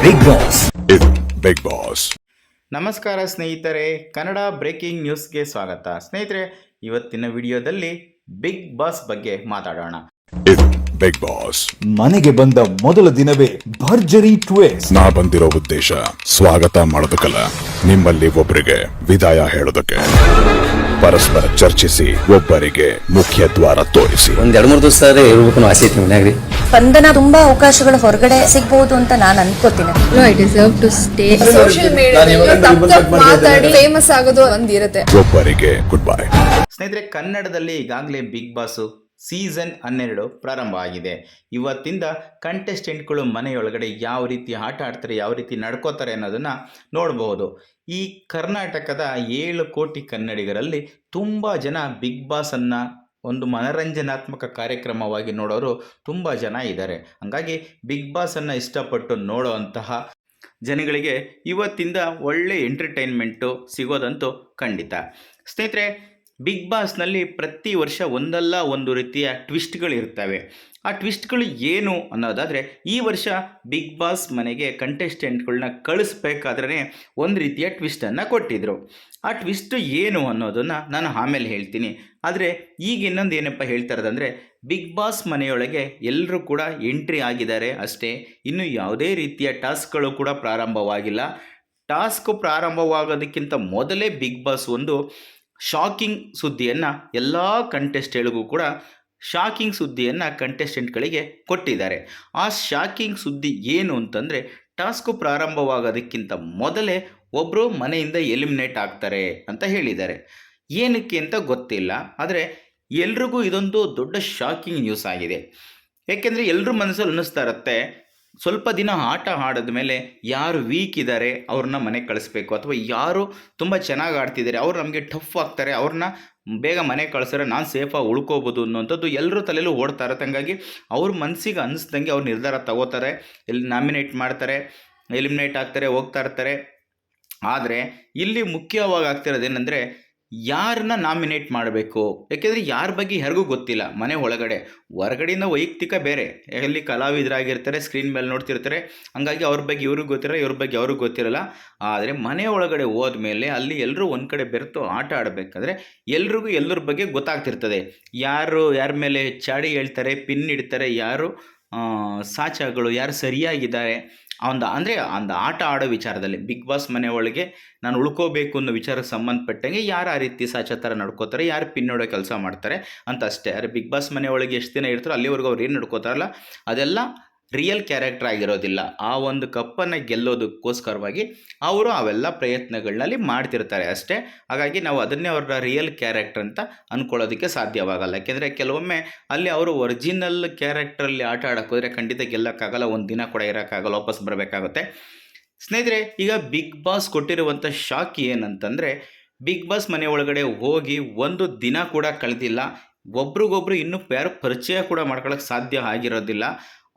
Big boss. ಇದು big boss. ನಮಸ್ಕಾರ ಸ್ನೇಹಿತರೆ, ಕನ್ನಡ ಬ್ರೇಕಿಂಗ್ ನ್ಯೂಸ್ಗೆ ಸ್ವಾಗತ. ಸ್ನೇಹಿತರೆ, ಇವತ್ತಿನ ವಿಡಿಯೋದಲ್ಲಿ ಬಿಗ್ ಬಾಸ್ ಬಗ್ಗೆ ಮಾತಾಡೋಣ. ಇದು ಬಿಗ್ ಬಾಸ್. ಮನೆಗೆ ಬಂದ ಮೊದಲ ದಿನವೇ ಭರ್ಜರಿ ಟ್ವಿಸ್ಟ್. ನಾ ಬಂದಿರೋ ಉದ್ದೇಶ ಸ್ವಾಗತ ಮಾಡೋದಕ್ಕಲ್ಲ, ನಿಮ್ಮಲ್ಲಿ ಒಬ್ಬರಿಗೆ ವಿದಾಯ ಹೇಳೋದಕ್ಕೆ. ಪರಸ್ಪರ ಚರ್ಚಿಸಿ ಒಬ್ಬರಿಗೆ ಮುಖ್ಯ ದ್ವಾರ ತೋರಿಸಿ. ಒಂದ್ 2-3 ದಿವಸ ಇರ್ಬೇಕು ಆಸೆ ಐತಿ ಮನ್ಯಾಗ್ರಿ. ಸ್ಪಂದನ ತುಂಬಾ ಅವಕಾಶಗಳು ಹೊರಗಡೆ ಸಿಗಬಹುದು ಅಂತ ನಾನು ಅನ್ಕೋತೀನಿ. I deserve to stay. Social ಮೀಡಿಯಾದಲ್ಲಿ ಮಾತಾಡಿ ಫೇಮಸ್ ಆಗೋದು ಒಂದಿರುತ್ತೆ. ಒಬ್ಬರಿಗೆ ಗುಡ್ ಬೈ. ಸ್ನೇಹಿತರೆ, ಕನ್ನಡದಲ್ಲಿ ಈಗಾಗಲೇ ಬಿಗ್ ಬಾಸ್ ಸೀಸನ್ 12 ಪ್ರಾರಂಭ ಆಗಿದೆ. ಇವತ್ತಿಂದ ಕಂಟೆಸ್ಟೆಂಟ್ಗಳು ಮನೆಯೊಳಗಡೆ ಯಾವ ರೀತಿ ಆಟ ಆಡ್ತಾರೆ, ಯಾವ ರೀತಿ ನಡ್ಕೋತಾರೆ ಅನ್ನೋದನ್ನು ನೋಡಬಹುದು. ಈ ಕರ್ನಾಟಕದ 7 ಕೋಟಿ ಕನ್ನಡಿಗರಲ್ಲಿ ತುಂಬ ಜನ ಬಿಗ್ ಬಾಸನ್ನು ಒಂದು ಮನರಂಜನಾತ್ಮಕ ಕಾರ್ಯಕ್ರಮವಾಗಿ ನೋಡೋರು ತುಂಬ ಜನ ಇದ್ದಾರೆ. ಹಾಗಾಗಿ ಬಿಗ್ ಬಾಸನ್ನು ಇಷ್ಟಪಟ್ಟು ನೋಡೋವಂತಹ ಜನಗಳಿಗೆ ಇವತ್ತಿಂದ ಒಳ್ಳೆ ಎಂಟರ್ಟೈನ್ಮೆಂಟು ಸಿಗೋದಂತೂ ಖಂಡಿತ. ಸ್ನೇಹಿತರೆ, ಬಿಗ್ ಬಾಸ್ನಲ್ಲಿ ಪ್ರತಿ ವರ್ಷ ಒಂದಲ್ಲ ಒಂದು ರೀತಿಯ ಟ್ವಿಸ್ಟ್ಗಳಿರ್ತವೆ. ಆ ಟ್ವಿಸ್ಟ್ಗಳು ಏನು ಅನ್ನೋದಾದರೆ, ಈ ವರ್ಷ ಬಿಗ್ ಬಾಸ್ ಮನೆಗೆ ಕಂಟೆಸ್ಟೆಂಟ್ಗಳನ್ನ ಕಳಿಸ್ಬೇಕಾದ್ರೆ ಒಂದು ರೀತಿಯ ಟ್ವಿಸ್ಟನ್ನು ಕೊಟ್ಟಿದ್ದರು. ಆ ಟ್ವಿಸ್ಟ್ ಏನು ಅನ್ನೋದನ್ನು ನಾನು ಆಮೇಲೆ ಹೇಳ್ತೀನಿ. ಆದರೆ ಈಗ ಇನ್ನೊಂದು ಏನಪ್ಪ ಹೇಳ್ತಾ ಇರೋದಂದರೆ, ಬಿಗ್ ಬಾಸ್ ಮನೆಯೊಳಗೆ ಎಲ್ಲರೂ ಕೂಡ ಎಂಟ್ರಿ ಆಗಿದ್ದಾರೆ ಅಷ್ಟೇ. ಇನ್ನು ಯಾವುದೇ ರೀತಿಯ ಟಾಸ್ಕ್ಗಳು ಕೂಡ ಪ್ರಾರಂಭವಾಗಿಲ್ಲ. ಟಾಸ್ಕ್ ಪ್ರಾರಂಭವಾಗೋದಕ್ಕಿಂತ ಮೊದಲೇ ಬಿಗ್ ಬಾಸ್ ಒಂದು ಶಾಕಿಂಗ್ ಸುದ್ದಿಯನ್ನು ಎಲ್ಲ ಕಂಟೆಸ್ಟೆಂಟ್ಗಳಿಗೂ ಕೂಡ ಶಾಕಿಂಗ್ ಸುದ್ದಿಯನ್ನು ಕಂಟೆಸ್ಟೆಂಟ್ಗಳಿಗೆ ಕೊಟ್ಟಿದ್ದಾರೆ. ಆ ಶಾಕಿಂಗ್ ಸುದ್ದಿ ಏನು ಅಂತಂದರೆ, ಟಾಸ್ಕು ಪ್ರಾರಂಭವಾಗೋದಕ್ಕಿಂತ ಮೊದಲೇ ಒಬ್ಬರು ಮನೆಯಿಂದ ಎಲಿಮಿನೇಟ್ ಆಗ್ತಾರೆ ಅಂತ ಹೇಳಿದ್ದಾರೆ. ಏನಕ್ಕೆ ಅಂತ ಗೊತ್ತಿಲ್ಲ, ಆದರೆ ಎಲ್ರಿಗೂ ಇದೊಂದು ದೊಡ್ಡ ಶಾಕಿಂಗ್ ನ್ಯೂಸ್ ಆಗಿದೆ. ಏಕೆಂದರೆ ಎಲ್ಲರ ಮನಸ್ಸಲ್ಲಿ ಅನ್ನಿಸ್ತಾ ಇರುತ್ತೆ, ಸ್ವಲ್ಪ ದಿನ ಆಟ ಆಡಿದ ಮೇಲೆ ಯಾರು ವೀಕ್ ಇದ್ದಾರೆ ಅವ್ರನ್ನ ಮನೆಗೆ ಕಳಿಸ್ಬೇಕು, ಅಥವಾ ಯಾರು ತುಂಬ ಚೆನ್ನಾಗಿ ಆಡ್ತಿದ್ದಾರೆ ಅವ್ರು ನಮಗೆ ಟಫ್ ಆಗ್ತಾರೆ, ಅವ್ರನ್ನ ಬೇಗ ಮನೆಗೆ ಕಳಿಸಿದ್ರೆ ನಾನು ಸೇಫಾಗಿ ಉಳ್ಕೋಬೋದು ಅನ್ನೋಂಥದ್ದು ಎಲ್ಲರೂ ತಲೆಯಲ್ಲೂ ಓಡ್ತಾ ಇರುತ್ತೆ. ಹಂಗಾಗಿ ಅವ್ರ ಮನಸ್ಸಿಗೆ ಅನ್ನಿಸ್ದಂಗೆ ಅವ್ರು ನಿರ್ಧಾರ ತಗೋತಾರೆ, ಎಲ್ಲಿ ನಾಮಿನೇಟ್ ಮಾಡ್ತಾರೆ, ಎಲಿಮಿನೇಟ್ ಆಗ್ತಾರೆ, ಹೋಗ್ತಾ ಇರ್ತಾರೆ. ಆದರೆ ಇಲ್ಲಿ ಮುಖ್ಯವಾಗಿ ಆಗ್ತಿರೋದೇನೆಂದರೆ, ಯಾರನ್ನ ನಾಮಿನೇಟ್ ಮಾಡಬೇಕು. ಯಾಕೆಂದರೆ ಯಾರ ಬಗ್ಗೆ ಯಾರಿಗೂ ಗೊತ್ತಿಲ್ಲ. ಮನೆ ಒಳಗಡೆ ಹೊರಗಡೆಯಿಂದ ವೈಯಕ್ತಿಕ ಬೇರೆ, ಎಲ್ಲಿ ಕಲಾವಿದರಾಗಿರ್ತಾರೆ, ಸ್ಕ್ರೀನ್ ಮೇಲೆ ನೋಡ್ತಿರ್ತಾರೆ, ಹಂಗಾಗಿ ಅವ್ರ ಬಗ್ಗೆ ಇವ್ರಿಗೆ ಗೊತ್ತಿರಲ್ಲ, ಇವ್ರ ಬಗ್ಗೆ ಅವ್ರಿಗೆ ಗೊತ್ತಿರಲ್ಲ. ಆದರೆ ಮನೆ ಒಳಗಡೆ ಹೋದ್ಮೇಲೆ ಅಲ್ಲಿ ಎಲ್ಲರೂ ಒಂದು ಕಡೆ ಬೆರೆತು ಆಟ ಆಡಬೇಕಾದ್ರೆ ಎಲ್ರಿಗೂ ಎಲ್ಲರ ಬಗ್ಗೆ ಗೊತ್ತಾಗ್ತಿರ್ತದೆ. ಯಾರು ಯಾರ ಮೇಲೆ ಚಾಡಿ ಹೇಳ್ತಾರೆ, ಪಿನ್ ಇಡ್ತಾರೆ, ಯಾರು ಸಾಚಗಳು, ಯಾರು ಸರಿಯಾಗಿದ್ದಾರೆ ಅಂದರೆ ಒಂದು ಆಟ ಆಡೋ ವಿಚಾರದಲ್ಲಿ. ಬಿಗ್ ಬಾಸ್ ಮನೆ ಒಳಗೆ ನಾನು ಉಳ್ಕೋಬೇಕು ಅನ್ನೋ ವಿಚಾರಕ್ಕೆ ಸಂಬಂಧಪಟ್ಟಂಗೆ ಯಾರು ಆ ರೀತಿ ಸಾಚ ಥರ ನಡ್ಕೋತಾರೆ, ಯಾರು ಪಿನ್ನೋಡೋ ಕೆಲಸ ಮಾಡ್ತಾರೆ ಅಂತ ಅಷ್ಟೇ. ಆದರೆ ಬಿಗ್ ಬಾಸ್ ಮನೆ ಒಳಗೆ ಎಷ್ಟು ದಿನ ಇರ್ತಾರೋ ಅಲ್ಲಿವರೆಗೂ ಅವ್ರು ಏನು ನಡ್ಕೋತಾರಲ್ಲ ಅದೆಲ್ಲ ರಿಯಲ್ ಕ್ಯಾರೆಕ್ಟರ್ ಆಗಿರೋದಿಲ್ಲ. ಆ ಒಂದು ಕಪ್ಪನ್ನು ಗೆಲ್ಲೋದಕ್ಕೋಸ್ಕರವಾಗಿ ಅವರು ಅವೆಲ್ಲ ಪ್ರಯತ್ನಗಳನ್ನಲ್ಲಿ ಮಾಡ್ತಿರ್ತಾರೆ ಅಷ್ಟೇ. ಹಾಗಾಗಿ ನಾವು ಅದನ್ನೇ ಅವರ ರಿಯಲ್ ಕ್ಯಾರೆಕ್ಟರ್ ಅಂತ ಅಂದ್ಕೊಳ್ಳೋದಕ್ಕೆ ಸಾಧ್ಯವಾಗಲ್ಲ. ಯಾಕೆಂದರೆ ಕೆಲವೊಮ್ಮೆ ಅಲ್ಲಿ ಅವರು ಒರಿಜಿನಲ್ ಕ್ಯಾರೆಕ್ಟ್ರಲ್ಲಿ ಆಟ ಆಡೋಕ್ಕೋದ್ರೆ ಖಂಡಿತ ಗೆಲ್ಲಕ್ಕಾಗಲ್ಲ, ಒಂದು ದಿನ ಕೂಡ ಇರೋಕ್ಕಾಗಲ್ಲ, ವಾಪಸ್ ಬರಬೇಕಾಗುತ್ತೆ. ಸ್ನೇಹಿತರೆ, ಈಗ ಬಿಗ್ ಬಾಸ್ ಕೊಟ್ಟಿರುವಂಥ ಶಾಕ್ ಏನಂತಂದರೆ, ಬಿಗ್ ಬಾಸ್ ಮನೆ ಒಳಗಡೆ ಹೋಗಿ ಒಂದು ದಿನ ಕೂಡ ಕಳೆದಿಲ್ಲ, ಒಬ್ರಿಗೊಬ್ರು ಇನ್ನೂ ಯಾರು ಪರಿಚಯ ಕೂಡ ಮಾಡ್ಕೊಳ್ಳೋಕ್ಕೆ ಸಾಧ್ಯ ಆಗಿರೋದಿಲ್ಲ.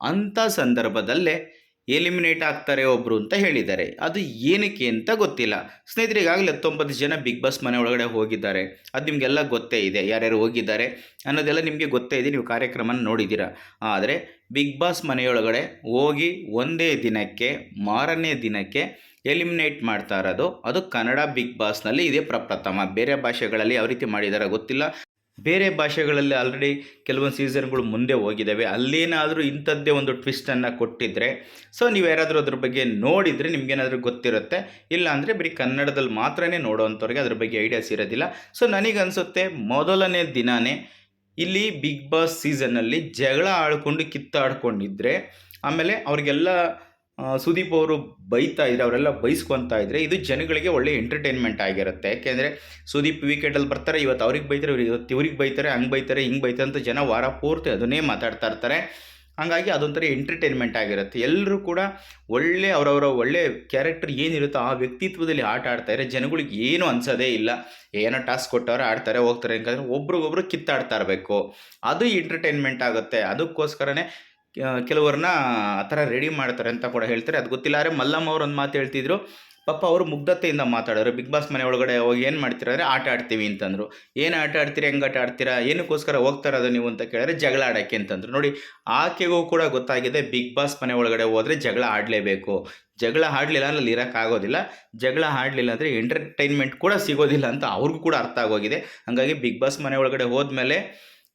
ಅಂಥ ಸಂದರ್ಭದಲ್ಲೇ ಎಲಿಮಿನೇಟ್ ಆಗ್ತಾರೆ ಒಬ್ಬರು ಅಂತ ಹೇಳಿದ್ದಾರೆ. ಅದು ಏನಕ್ಕೆ ಅಂತ ಗೊತ್ತಿಲ್ಲ. ಸ್ನೇಹಿತರೆ, ಈಗಾಗಲೇ 19 ಜನ ಬಿಗ್ ಬಾಸ್ ಮನೆ ಒಳಗಡೆ ಹೋಗಿದ್ದಾರೆ. ಅದು ನಿಮಗೆಲ್ಲ ಗೊತ್ತೇ ಇದೆ, ಯಾರ್ಯಾರು ಹೋಗಿದ್ದಾರೆ ಅನ್ನೋದೆಲ್ಲ ನಿಮಗೆ ಗೊತ್ತೇ ಇದೆ, ನೀವು ಕಾರ್ಯಕ್ರಮನ ನೋಡಿದ್ದೀರಾ. ಆದರೆ ಬಿಗ್ ಬಾಸ್ ಮನೆಯೊಳಗಡೆ ಹೋಗಿ ಒಂದೇ ದಿನಕ್ಕೆ ಮಾರನೇ ದಿನಕ್ಕೆ ಎಲಿಮಿನೇಟ್ ಮಾಡ್ತಾ ಇರೋದು ಅದು ಕನ್ನಡ ಬಿಗ್ ಬಾಸ್ನಲ್ಲಿ ಇದೇ ಪ್ರಪ್ರಥಮ. ಬೇರೆ ಭಾಷೆಗಳಲ್ಲಿ ಯಾವ ರೀತಿ ಮಾಡಿದ್ದಾರೆ ಗೊತ್ತಿಲ್ಲ. ಬೇರೆ ಭಾಷೆಗಳಲ್ಲಿ ಆಲ್ರೆಡಿ ಕೆಲವೊಂದು ಸೀಸನ್ಗಳು ಮುಂದೆ ಹೋಗಿದ್ದಾವೆ, ಅಲ್ಲೇನಾದರೂ ಇಂಥದ್ದೇ ಒಂದು ಟ್ವಿಸ್ಟನ್ನು ಕೊಟ್ಟಿದ್ದರೆ ನೀವು ಯಾರಾದರೂ ಅದ್ರ ಬಗ್ಗೆ ನೋಡಿದರೆ ನಿಮಗೇನಾದರೂ ಗೊತ್ತಿರುತ್ತೆ. ಇಲ್ಲ ಅಂದರೆ ಬರೀ ಕನ್ನಡದಲ್ಲಿ ಮಾತ್ರನೇ ನೋಡೋವಂಥವ್ರಿಗೆ ಅದ್ರ ಬಗ್ಗೆ ಐಡಿಯಾಸ್ ಇರೋದಿಲ್ಲ. ನನಗನ್ಸುತ್ತೆ ಮೊದಲನೇ ದಿನವೇ ಇಲ್ಲಿ ಬಿಗ್ ಬಾಸ್ ಸೀಸನ್ನಲ್ಲಿ ಜಗಳ ಆಡ್ಕೊಂಡು ಕಿತ್ತಾಡ್ಕೊಂಡಿದ್ರೆ, ಆಮೇಲೆ ಅವ್ರಿಗೆಲ್ಲ ಸುದೀಪ್ ಅವರು ಬೈತಾ ಇದ್ರೆ, ಅವರೆಲ್ಲ ಬೈಸ್ಕೊತಾ ಇದ್ದರೆ ಇದು ಜನಗಳಿಗೆ ಒಳ್ಳೆ ಎಂಟರ್ಟೈನ್ಮೆಂಟ್ ಆಗಿರುತ್ತೆ. ಯಾಕೆಂದರೆ ಸುದೀಪ್ ವೀಕೆಂಡಲ್ಲಿ ಬರ್ತಾರೆ, ಇವತ್ತು ಅವ್ರಿಗೆ ಬೈತಾರೆ, ಇವತ್ತು ಇವ್ರಿಗೆ ಬೈತಾರೆ, ಹಂಗೆ ಬೈತಾರೆ, ಹಿಂಗೆ ಬೈತಾರೆ ಅಂತ ಜನ ವಾರ ಪೂರ್ತಿ ಅದನ್ನೇ ಮಾತಾಡ್ತಾ ಇರ್ತಾರೆ. ಹಾಗಾಗಿ ಅದೊಂಥರ ಎಂಟರ್ಟೈನ್ಮೆಂಟ್ ಆಗಿರುತ್ತೆ. ಎಲ್ಲರೂ ಕೂಡ ಅವರವರ ಒಳ್ಳೆ ಕ್ಯಾರೆಕ್ಟರ್ ಏನಿರುತ್ತೋ ಆ ವ್ಯಕ್ತಿತ್ವದಲ್ಲಿ ಆಟ ಆಡ್ತಾರೆ. ಜನಗಳಿಗೆ ಏನೂ ಅನ್ಸೋದೇ ಇಲ್ಲ, ಏನೋ ಟಾಸ್ಕ್ ಕೊಟ್ಟವ್ರೆ ಆಡ್ತಾರೆ ಹೋಗ್ತಾರೆ. ಯಾಕಂದರೆ ಒಬ್ರಿಗೊಬ್ರು ಕಿತ್ತಾಡ್ತಾ ಇರಬೇಕು, ಅದು ಎಂಟರ್ಟೈನ್ಮೆಂಟ್ ಆಗುತ್ತೆ. ಅದಕ್ಕೋಸ್ಕರನೇ ಕೆಲವ್ರನ್ನ ಆ ಥರ ರೆಡಿ ಮಾಡ್ತಾರೆ ಅಂತ ಕೂಡ ಹೇಳ್ತಾರೆ. ಅದು ಗೊತ್ತಿಲ್ಲ. ಆದರೆ ಮಲ್ಲಮ್ಮ ಅವ್ರು ಒಂದು ಮಾತು ಹೇಳ್ತಿದ್ರು, ಪಾಪ ಅವರು ಮುಗ್ಧತೆಯಿಂದ ಮಾತಾಡೋರು. ಬಿಗ್ ಬಾಸ್ ಮನೆ ಒಳಗಡೆ ಹೋಗಿ ಏನು ಮಾಡ್ತೀರಾ ಅಂದರೆ ಆಟ ಆಡ್ತೀವಿ ಅಂತಂದರು. ಏನು ಆಟ ಆಡ್ತೀರಾ, ಹೆಂಗೆ ಆಟ ಆಡ್ತೀರಾ, ಏನಕ್ಕೋಸ್ಕರ ಹೋಗ್ತಾ ಇರೋದು ನೀವು ಅಂತ ಕೇಳಿದ್ರೆ ಜಗಳ ಆಡೋಕ್ಕೆ ಅಂತಂದರು. ನೋಡಿ, ಆಕೆಗೂ ಕೂಡ ಗೊತ್ತಾಗಿದೆ ಬಿಗ್ ಬಾಸ್ ಮನೆ ಒಳಗಡೆ ಹೋದರೆ ಜಗಳ ಆಡಲೇಬೇಕು. ಜಗಳ ಆಡಲಿಲ್ಲ ಅಂದ್ರೆ ಅಲ್ಲಿ ಇರೋಕ್ಕಾಗೋದಿಲ್ಲ. ಜಗಳ ಆಡಲಿಲ್ಲ ಅಂದರೆ ಎಂಟರ್ಟೈನ್ಮೆಂಟ್ ಕೂಡ ಸಿಗೋದಿಲ್ಲ ಅಂತ ಅವ್ರಿಗೂ ಕೂಡ ಅರ್ಥ ಆಗೋಗಿದೆ. ಹಾಗಾಗಿ ಬಿಗ್ ಬಾಸ್ ಮನೆ ಒಳಗಡೆ ಹೋದ್ಮೇಲೆ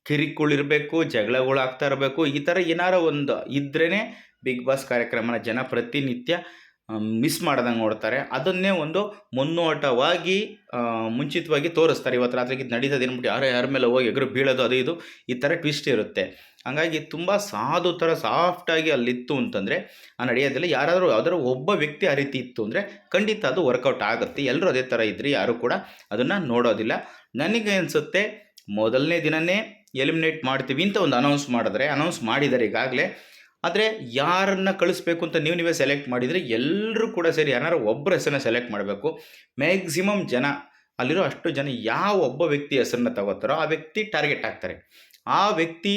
ಕಿರಿಕುಳಿರಬೇಕು, ಜಗಳಗಳು ಆಗ್ತಾ ಇರಬೇಕು. ಈ ಥರ ಏನಾರ ಒಂದು ಇದ್ರೇ ಬಿಗ್ ಬಾಸ್ ಕಾರ್ಯಕ್ರಮನ ಜನ ಪ್ರತಿನಿತ್ಯ ಮಿಸ್ ಮಾಡ್ದಂಗೆ ನೋಡ್ತಾರೆ. ಅದನ್ನೇ ಒಂದು ಮುನ್ನೋಟವಾಗಿ ಮುಂಚಿತವಾಗಿ ತೋರಿಸ್ತಾರೆ. ಇವತ್ತು ರಾತ್ರಿಗೆ ಇದು ನಡೀತದೆ ಅಂದ್ಬಿಟ್ಟು ಯಾರ ಮೇಲೆ ಹೋಗಿ ಎಗರು ಬೀಳೋದು ಅದು ಇದು ಈ ಥರ ಟ್ವಿಸ್ಟ್ ಇರುತ್ತೆ. ಹಾಗಾಗಿ ತುಂಬ ಸಾಧು ಥರ ಸಾಫ್ಟಾಗಿ ಅಲ್ಲಿತ್ತು ಅಂತಂದರೆ ನಡೆಯೋದಿಲ್ಲ. ಯಾವ್ದಾದ್ರು ಒಬ್ಬ ವ್ಯಕ್ತಿ ಆ ರೀತಿ ಇತ್ತು ಅಂದರೆ ಖಂಡಿತ ಅದು ವರ್ಕೌಟ್ ಆಗುತ್ತೆ. ಎಲ್ಲರೂ ಅದೇ ಥರ ಇದ್ದರೆ ಯಾರೂ ಕೂಡ ಅದನ್ನು ನೋಡೋದಿಲ್ಲ. ನನಗೆ ಅನಿಸುತ್ತೆ ಮೊದಲನೇ ದಿನವೇ ಎಲಿಮಿನೇಟ್ ಮಾಡ್ತೀವಿ ಅಂತ ಒಂದು ಅನೌನ್ಸ್ ಮಾಡಿದ್ದಾರೆ ಈಗಾಗಲೇ. ಆದರೆ ಯಾರನ್ನ ಕಳಿಸ್ಬೇಕು ಅಂತ ನೀವೇ ಸೆಲೆಕ್ಟ್ ಮಾಡಿದರೆ ಎಲ್ಲರೂ ಕೂಡ ಸೇರಿ ಯಾರು ಒಬ್ಬರ ಹೆಸರನ್ನ ಸೆಲೆಕ್ಟ್ ಮಾಡಬೇಕು. ಮ್ಯಾಕ್ಸಿಮಮ್ ಜನ ಅಲ್ಲಿರೋ ಅಷ್ಟು ಜನ ಯಾವ ಒಬ್ಬ ವ್ಯಕ್ತಿ ಹೆಸರನ್ನ ತಗೋತಾರೋ ಆ ವ್ಯಕ್ತಿ ಟಾರ್ಗೆಟ್ ಆಗ್ತಾರೆ. ಆ ವ್ಯಕ್ತಿ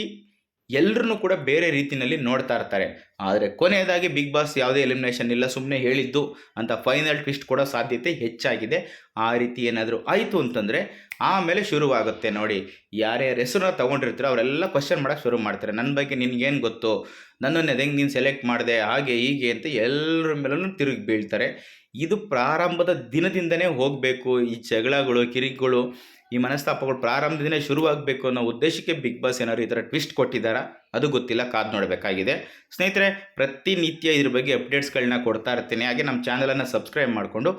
ಎಲ್ಲರನ್ನೂ ಕೂಡ ಬೇರೆ ರೀತಿಯಲ್ಲಿ ನೋಡ್ತಾ ಇರ್ತಾರೆ. ಆದರೆ ಕೊನೆಯದಾಗಿ ಬಿಗ್ ಬಾಸ್ ಯಾವುದೇ ಎಲಿಮಿನೇಷನ್ ಇಲ್ಲ, ಸುಮ್ಮನೆ ಹೇಳಿದ್ದು ಅಂತ ಫೈನಲ್ ಟ್ವಿಸ್ಟ್ ಕೊಡೋ ಸಾಧ್ಯತೆ ಹೆಚ್ಚಾಗಿದೆ. ಆ ರೀತಿ ಏನಾದರೂ ಆಯಿತು ಅಂತಂದರೆ ಆಮೇಲೆ ಶುರುವಾಗುತ್ತೆ. ನೋಡಿ, ಯಾರ್ಯಾರ ಹೆಸರನ್ನ ತೊಗೊಂಡಿರ್ತೀರೋ ಅವರೆಲ್ಲ ಕ್ವಶನ್ ಮಾಡೋಕ್ಕೆ ಶುರು ಮಾಡ್ತಾರೆ. ನನ್ನ ಬಗ್ಗೆ ನಿನಗೇನು ಗೊತ್ತು, ನನ್ನನ್ನು ಹೆಂಗೆ ನೀನು ಸೆಲೆಕ್ಟ್ ಮಾಡಿದೆ, ಹಾಗೆ ಹೀಗೆ ಅಂತ ಎಲ್ಲರ ಮೇಲೂ ತಿರುಗಿ ಬೀಳ್ತಾರೆ. ಇದು ಪ್ರಾರಂಭದ ದಿನದಿಂದನೇ ಹೋಗಬೇಕು. ಈ ಜಗಳಗಳು, ಕಿರಿಕುಗಳು, ಈ ಮನಸ್ತಾಪಗಳು ಪ್ರಾರಂಭದಿಂದನೇ ಶುರುವಾಗಬೇಕು ಅನ್ನೋ ಉದ್ದೇಶಕ್ಕೆ ಬಿಗ್ ಬಾಸ್ ಏನಾದ್ರು ಈ ಥರ ಟ್ವಿಸ್ಟ್ ಕೊಟ್ಟಿದ್ದಾರಾ ಅದು ಗೊತ್ತಿಲ್ಲ, ಕಾದು ನೋಡಬೇಕಾಗಿದೆ. ಸ್ನೇಹಿತರೆ, ಪ್ರತಿನಿತ್ಯ ಇದ್ರ ಬಗ್ಗೆ ಅಪ್ಡೇಟ್ಸ್ಗಳನ್ನ ಕೊಡ್ತಾ ಇರ್ತೀನಿ. ಹಾಗೆ ನಮ್ಮ ಚಾನಲನ್ನು ಸಬ್ಸ್ಕ್ರೈಬ್ ಮಾಡಿಕೊಂಡು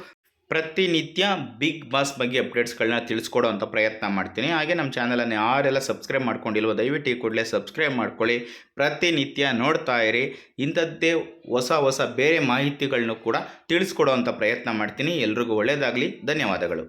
ಪ್ರತಿನಿತ್ಯ ಬಿಗ್ ಬಾಸ್ ಬಗ್ಗೆ ಅಪ್ಡೇಟ್ಸ್ಗಳನ್ನ ತಿಳಿಸ್ಕೊಡೋ ಅಂಥ ಪ್ರಯತ್ನ ಮಾಡ್ತೀನಿ. ಹಾಗೆ ನಮ್ಮ ಚಾನಲನ್ನು ಯಾರೆಲ್ಲ ಸಬ್ಸ್ಕ್ರೈಬ್ ಮಾಡ್ಕೊಂಡಿಲ್ವೋ ದಯವಿಟ್ಟು ಈ ಕೂಡಲೇ ಸಬ್ಸ್ಕ್ರೈಬ್ ಮಾಡ್ಕೊಳ್ಳಿ. ಪ್ರತಿನಿತ್ಯ ನೋಡ್ತಾ ಇರಿ. ಇಂಥದ್ದೇ ಹೊಸ ಬೇರೆ ಮಾಹಿತಿಗಳನ್ನೂ ಕೂಡ ತಿಳಿಸ್ಕೊಡೋ ಅಂಥ ಪ್ರಯತ್ನ ಮಾಡ್ತೀನಿ. ಎಲ್ರಿಗೂ ಒಳ್ಳೆಯದಾಗಲಿ. ಧನ್ಯವಾದಗಳು.